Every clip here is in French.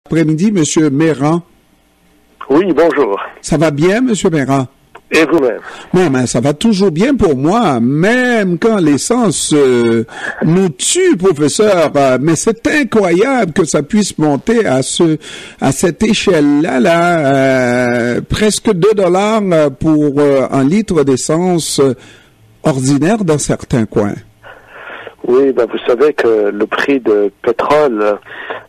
Après-midi, Monsieur Méran. Oui, bonjour. Ça va bien, Monsieur Méran? Et vous-même? Non, mais ça va toujours bien pour moi, même quand l'essence nous tue, professeur. Mais c'est incroyable que ça puisse monter à cette échelle-là, presque $2 pour un litre d'essence ordinaire dans certains coins. Oui, vous savez que le prix de pétrole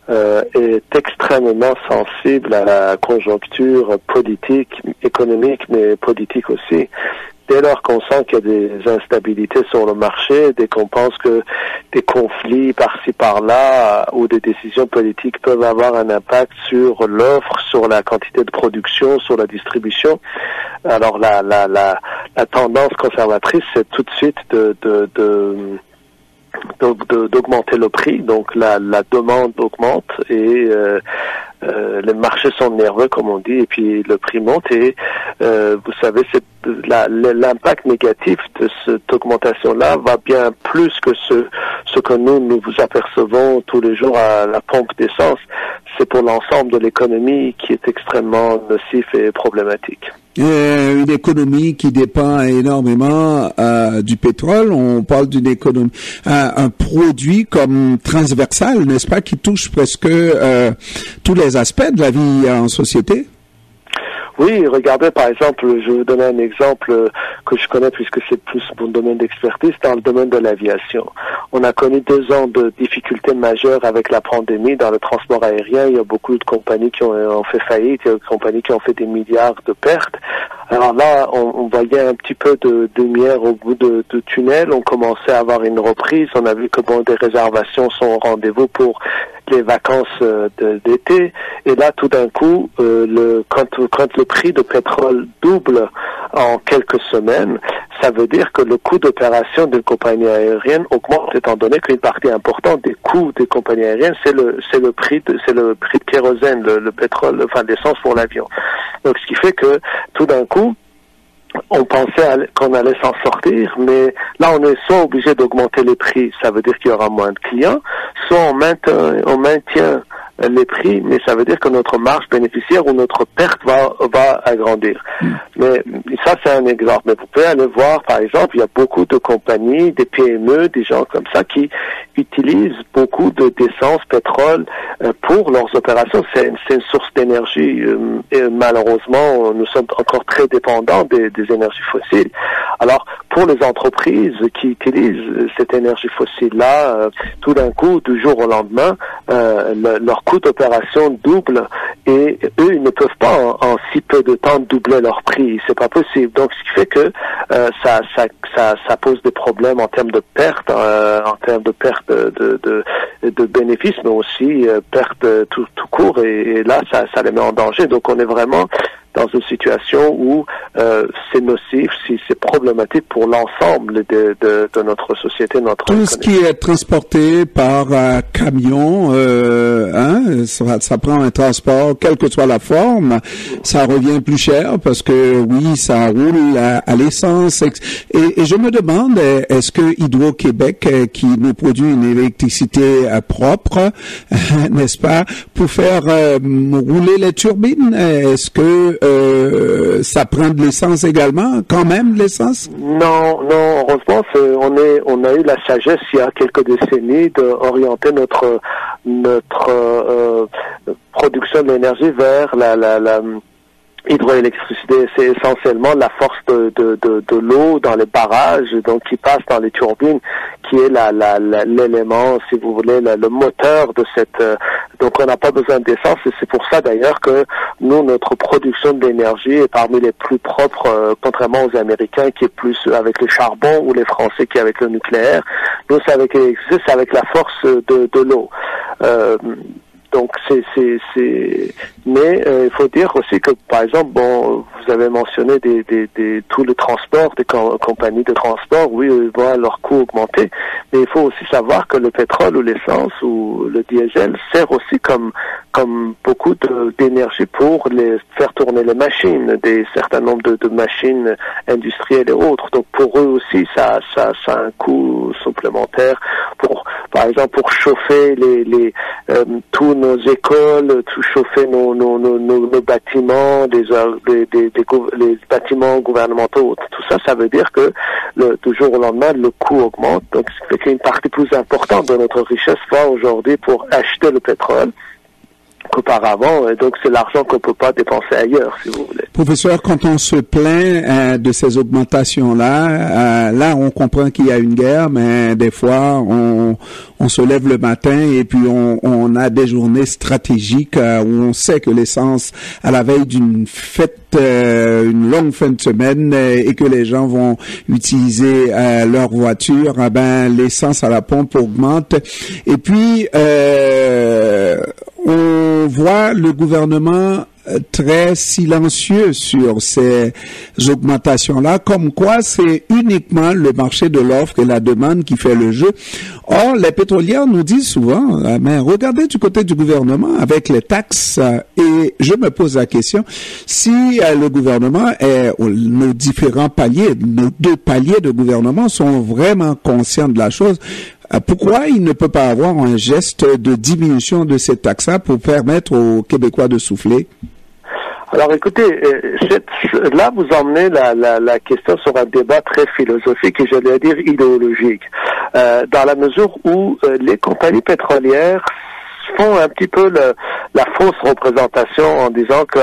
est extrêmement sensible à la conjoncture politique, économique, mais politique aussi. Dès lors qu'on sent qu'il y a des instabilités sur le marché, dès qu'on pense que des conflits par-ci par-là ou des décisions politiques peuvent avoir un impact sur l'offre, sur la quantité de production, sur la distribution, alors la tendance conservatrice, c'est tout de suite d'augmenter le prix, donc la demande augmente et les marchés sont nerveux comme on dit et puis le prix monte et vous savez c'est l'impact négatif de cette augmentation-là va bien plus que ce que nous apercevons tous les jours à la pompe d'essence. C'est pour l'ensemble de l'économie qui est extrêmement nocif et problématique. Une économie qui dépend énormément du pétrole. On parle d'une économie, un produit comme transversal, n'est-ce pas, qui touche presque tous les aspects de la vie en société? Oui, regardez par exemple, je vais vous donner un exemple que je connais puisque c'est plus mon domaine d'expertise, dans le domaine de l'aviation. On a connu 2 ans de difficultés majeures avec la pandémie dans le transport aérien. Il y a beaucoup de compagnies qui ont fait faillite, il y a des compagnies qui ont fait des milliards de pertes. Alors là, on voyait un petit peu de lumière au bout de tunnel. On commençait à avoir une reprise. On a vu que des réservations sont au rendez-vous pour les vacances d'été. Et là, tout d'un coup, quand le prix de pétrole double en quelques semaines, ça veut dire que le coût d'opération d'une compagnie aérienne augmente, étant donné qu'une partie importante des coûts des compagnies aériennes, c'est le prix de kérosène, le pétrole, enfin l'essence pour l'avion. Donc, ce qui fait que tout d'un coup, on pensait qu'on allait s'en sortir, mais là, on est soit obligé d'augmenter les prix, ça veut dire qu'il y aura moins de clients, soit on maintient les prix, mais ça veut dire que notre marge bénéficiaire ou notre perte va agrandir. Mais ça, c'est un exemple. Mais vous pouvez aller voir, par exemple, il y a beaucoup de compagnies, des PME, des gens comme ça qui utilisent beaucoup d'essence, pétrole pour leurs opérations. C'est une source d'énergie. Et malheureusement, nous sommes encore très dépendants des énergies fossiles. Alors, pour les entreprises qui utilisent cette énergie fossile-là, tout d'un coup, du jour au lendemain, leur coût d'opération double et eux, ils ne peuvent pas en si peu de temps doubler leur prix. C'est pas possible. Donc, ce qui fait que ça pose des problèmes en termes de perte, en termes de perte de bénéfices, mais aussi perte tout court. Et là, ça les met en danger. Donc, on est vraiment dans une situation où c'est nocif, si c'est problématique pour l'ensemble de notre société, notre tout ce qui est transporté par camion, ça prend un transport, quelle que soit la forme, ça revient plus cher parce que oui, ça roule à l'essence. Et je me demande, est-ce que Hydro-Québec, qui nous produit une électricité propre, n'est-ce pas, pour faire rouler les turbines, est-ce que ça prend de l'essence également, quand même de l'essence? Non, heureusement, on a eu la sagesse il y a quelques décennies d'orienter notre production d'énergie vers la hydroélectricité. C'est essentiellement la force de l'eau dans les barrages, donc qui passe dans les turbines, qui est l'élément, si vous voulez, le moteur de cette. Donc on n'a pas besoin d'essence et c'est pour ça d'ailleurs que nous, notre production d'énergie est parmi les plus propres, contrairement aux Américains qui est plus avec le charbon ou les Français qui est avec le nucléaire. Nous, c'est avec la force de l'eau. Donc mais il faut dire aussi que par exemple vous avez mentionné tout le transport des compagnies de transport, oui, ils voient leur coût augmenter, Mais il faut aussi savoir que le pétrole ou l'essence ou le diesel sert aussi comme beaucoup d'énergie pour faire tourner les machines, des certains nombres de machines industrielles et autres. Donc pour eux aussi, ça a un coût supplémentaire par exemple, pour chauffer tous nos écoles, tout chauffer nos bâtiments, les bâtiments gouvernementaux. Tout ça, ça veut dire que du jour au lendemain, le coût augmente. Donc, ce qui fait qu'une partie plus importante de notre richesse va aujourd'hui pour acheter le pétrole qu'auparavant, et donc c'est l'argent qu'on peut pas dépenser ailleurs, si vous voulez. Professeur, quand on se plaint de ces augmentations-là, là on comprend qu'il y a une guerre, mais des fois on se lève le matin et puis on a des journées stratégiques où on sait que l'essence, à la veille d'une fête, une longue fin de semaine, et que les gens vont utiliser leur voiture, l'essence à la pompe augmente. Et puis on voit le gouvernement très silencieux sur ces augmentations-là, comme quoi c'est uniquement le marché de l'offre et la demande qui fait le jeu. Or, les pétrolières nous disent souvent, mais regardez du côté du gouvernement avec les taxes, et je me pose la question, si le gouvernement nos différents paliers, nos 2 paliers de gouvernement sont vraiment conscients de la chose, pourquoi il ne peut pas avoir un geste de diminution de ces taxes-là pour permettre aux Québécois de souffler? Alors écoutez, là vous emmenez la question sur un débat très philosophique et j'allais dire idéologique, dans la mesure où les compagnies pétrolières font un petit peu la fausse représentation en disant que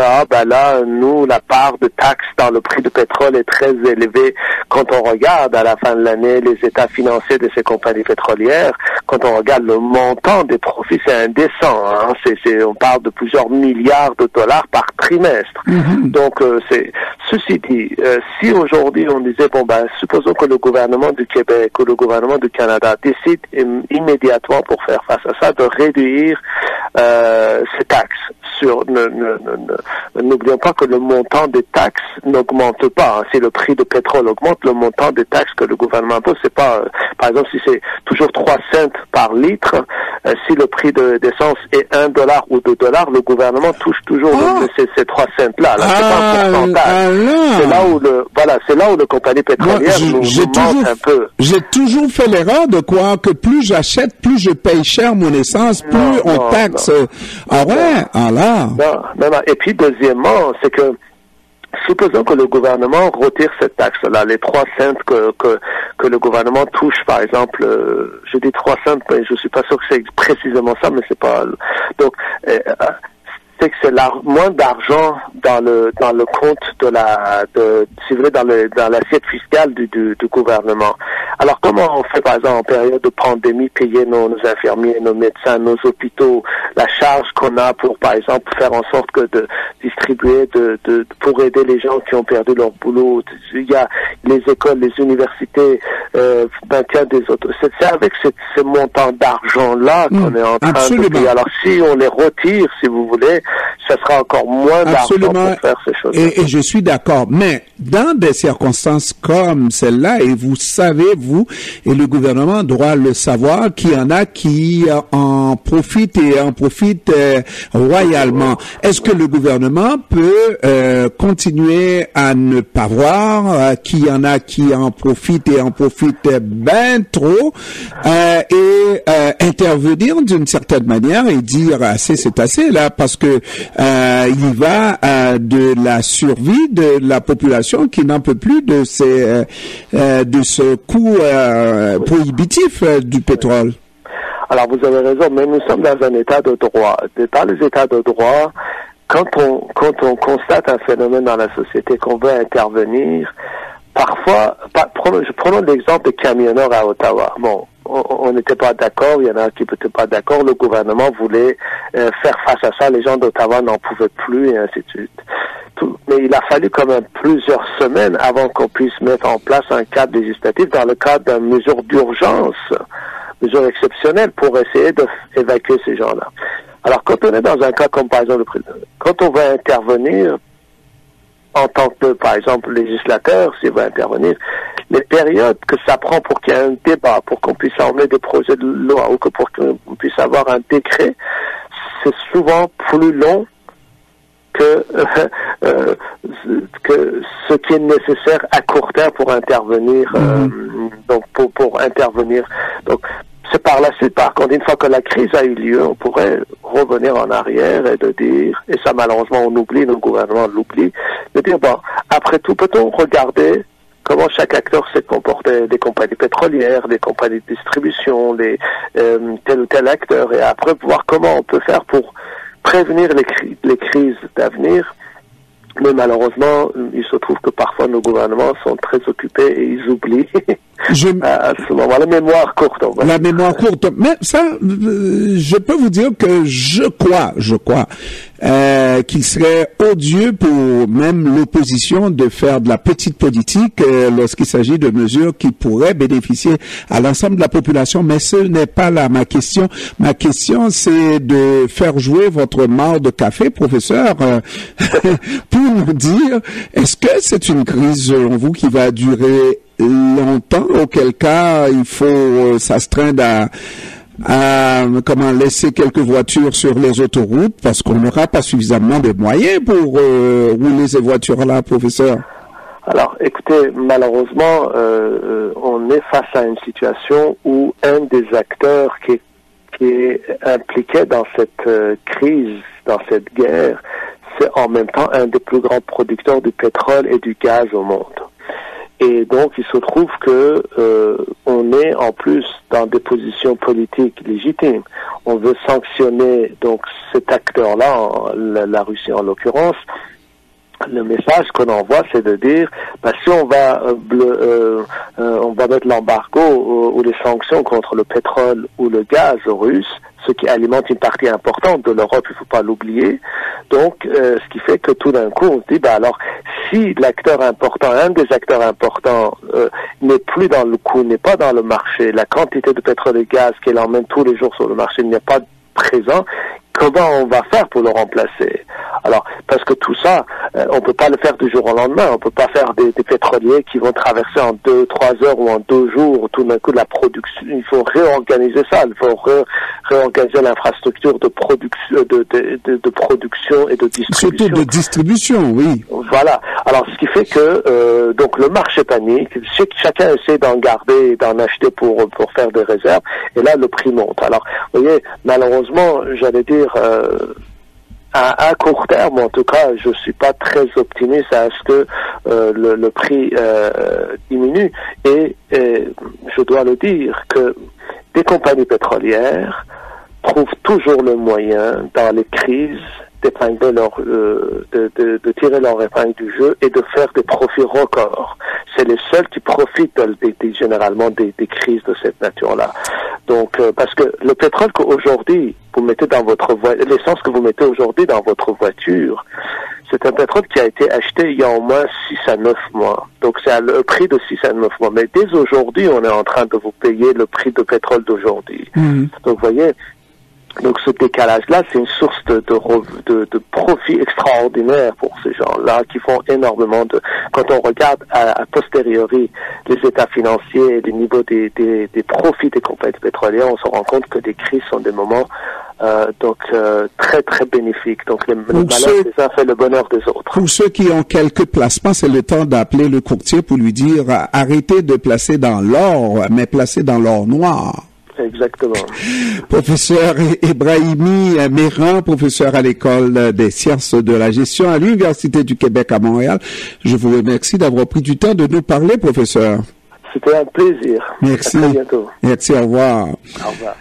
nous, la part de taxes dans le prix du pétrole est très élevée. Quand on regarde à la fin de l'année les états financiers de ces compagnies pétrolières, quand on regarde le montant des profits, c'est indécent. Hein? On parle de plusieurs milliards de dollars par trimestre. Mm-hmm. Donc, ceci dit, si aujourd'hui on disait, supposons que le gouvernement du Québec ou le gouvernement du Canada décide immédiatement pour faire face à ça de réduire ces taxes. N'oublions pas que le montant des taxes n'augmente pas. Hein. Si le prix du pétrole augmente, le montant des taxes que le gouvernement impose, c'est pas, par exemple, si c'est toujours 3 cents par litre, si le prix d'essence est $1 ou $2, le gouvernement touche toujours ces 3 cents-là. Là, c'est pas un pourcentage. C'est là où le compagnie pétrolière nous manque un peu. J'ai toujours fait l'erreur de croire que plus j'achète, plus je paye cher mon essence, plus on taxe. Non. Et puis, deuxièmement, c'est que, supposons que le gouvernement retire cette taxe-là, les 3 cents que le gouvernement touche, par exemple, je dis 3 cents, mais je suis pas sûr que c'est précisément ça, mais c'est pas, donc, c'est que c'est moins d'argent dans le compte si vous voulez, dans l'assiette fiscale du gouvernement. Alors, comment on fait, par exemple, en période de pandémie, payer nos infirmiers, nos médecins, nos hôpitaux, la charge qu'on a pour, par exemple, faire en sorte que de distribuer pour aider les gens qui ont perdu leur boulot. Il y a les écoles, les universités, des autres. C'est avec ces montants d'argent-là qu'on est en train de payer. Alors, si on les retire, si vous voulez, ça sera encore moins d'argent pour faire ces choses. Et je suis d'accord. Mais dans des circonstances comme celle-là, et vous savez, vous et le gouvernement doit le savoir, qu'il y en a qui en profitent et en profitent royalement. Est-ce que le gouvernement peut continuer à ne pas voir qu'il y en a qui en profitent et en profitent ben trop et intervenir d'une certaine manière et dire assez c'est assez là, parce que il va de la survie de la population qui n'en peut plus de ce coût prohibitif du pétrole. Alors vous avez raison, mais nous sommes dans un état de droit. Dans les états de droit, quand on constate un phénomène dans la société, qu'on veut intervenir, parfois, prenons l'exemple des camionneurs à Ottawa. Bon, on n'était pas d'accord, il y en a qui n'étaient pas d'accord, le gouvernement voulait faire face à ça, les gens d'Ottawa n'en pouvaient plus, et ainsi de suite. Mais il a fallu quand même plusieurs semaines avant qu'on puisse mettre en place un cadre législatif dans le cadre d'une mesure d'urgence, mesure exceptionnelle pour essayer d'évacuer ces gens-là. Alors quand on est dans un cas comme par exemple quand on va intervenir en tant que, par exemple, législateur, s'il va intervenir, les périodes que ça prend pour qu'il y ait un débat, pour qu'on puisse emmener des projets de loi ou pour qu'on puisse avoir un décret, c'est souvent plus long que ce qui est nécessaire à court terme pour intervenir. Donc pour intervenir. Donc c'est par la suite, par contre, une fois que la crise a eu lieu, on pourrait revenir en arrière et de dire, et ça malheureusement on oublie, nos gouvernements l'oublient, de dire bon, après tout, peut-on regarder comment chaque acteur s'est comporté, des compagnies pétrolières, des compagnies de distribution, tel ou tel acteur, et après voir comment on peut faire pour prévenir les crises d'avenir. Mais malheureusement, il se trouve que parfois nos gouvernements sont très occupés et ils oublient à ce moment la mémoire courte. La mémoire courte. Mais ça, je peux vous dire que je crois qu'il serait odieux pour même l'opposition de faire de la petite politique lorsqu'il s'agit de mesures qui pourraient bénéficier à l'ensemble de la population. Mais ce n'est pas là ma question. Ma question, c'est de faire jouer votre marc de café, professeur, pour nous dire, est-ce que c'est une crise, selon vous, qui va durer longtemps, auquel cas il faut s'astreindre à laisser quelques voitures sur les autoroutes parce qu'on n'aura pas suffisamment de moyens pour rouler ces voitures-là, professeur? Alors, écoutez, malheureusement, on est face à une situation où un des acteurs qui est impliqué dans cette crise, dans cette guerre, c'est en même temps un des plus grands producteurs du pétrole et du gaz au monde. Et donc, il se trouve que on est en plus dans des positions politiques légitimes. On veut sanctionner donc cet acteur-là, la Russie en l'occurrence. Le message qu'on envoie, c'est de dire, si on va mettre l'embargo ou les sanctions contre le pétrole ou le gaz russe, ce qui alimente une partie importante de l'Europe, il ne faut pas l'oublier. Donc, ce qui fait que tout d'un coup, on se dit, alors, si l'acteur important, un des acteurs importants, n'est plus dans le coup, n'est pas dans le marché, la quantité de pétrole et gaz qu'il emmène tous les jours sur le marché n'est pas présent, comment on va faire pour le remplacer? Alors, parce que tout ça, on peut pas le faire du jour au lendemain. On peut pas faire des pétroliers qui vont traverser en 2-3 heures ou en 2 jours tout d'un coup la production. Il faut réorganiser ça. Il faut réorganiser l'infrastructure de production, de production et de distribution. Surtout de distribution, oui. Voilà. Alors, ce qui fait que donc le marché panique. Chacun essaie d'en garder, d'en acheter pour faire des réserves. Et là, le prix monte. Alors, vous voyez, malheureusement, j'allais dire. À court terme, en tout cas, je suis pas très optimiste à ce que le prix diminue. Et je dois le dire que des compagnies pétrolières trouvent toujours le moyen dans les crises d'épingler de tirer leur épingle du jeu et de faire des profits records. C'est les seuls qui profitent généralement des crises de cette nature-là. Donc, parce que le pétrole qu'aujourd'hui vous mettez dans votre l'essence que vous mettez aujourd'hui dans votre voiture, c'est un pétrole qui a été acheté il y a au moins 6 à 9 mois. Donc, c'est à le prix de 6 à 9 mois. Mais dès aujourd'hui, on est en train de vous payer le prix de pétrole d'aujourd'hui. Donc, vous voyez, donc ce décalage-là, c'est une source de profit extraordinaire pour ces gens-là qui font énormément de... Quand on regarde à posteriori les états financiers et les niveaux des profits des compagnies pétrolières, on se rend compte que des crises sont des moments très très bénéfiques. Donc le malheur des uns fait le bonheur des autres. Pour ceux qui ont quelques placements, c'est le temps d'appeler le courtier pour lui dire arrêtez de placer dans l'or, mais placez dans l'or noir. Exactement. Professeur Ebrahimi Méran, professeur à l'École des sciences de la gestion à l'Université du Québec à Montréal. Je vous remercie d'avoir pris du temps de nous parler, professeur. C'était un plaisir. Merci. À très bientôt. Merci, au revoir. Au revoir.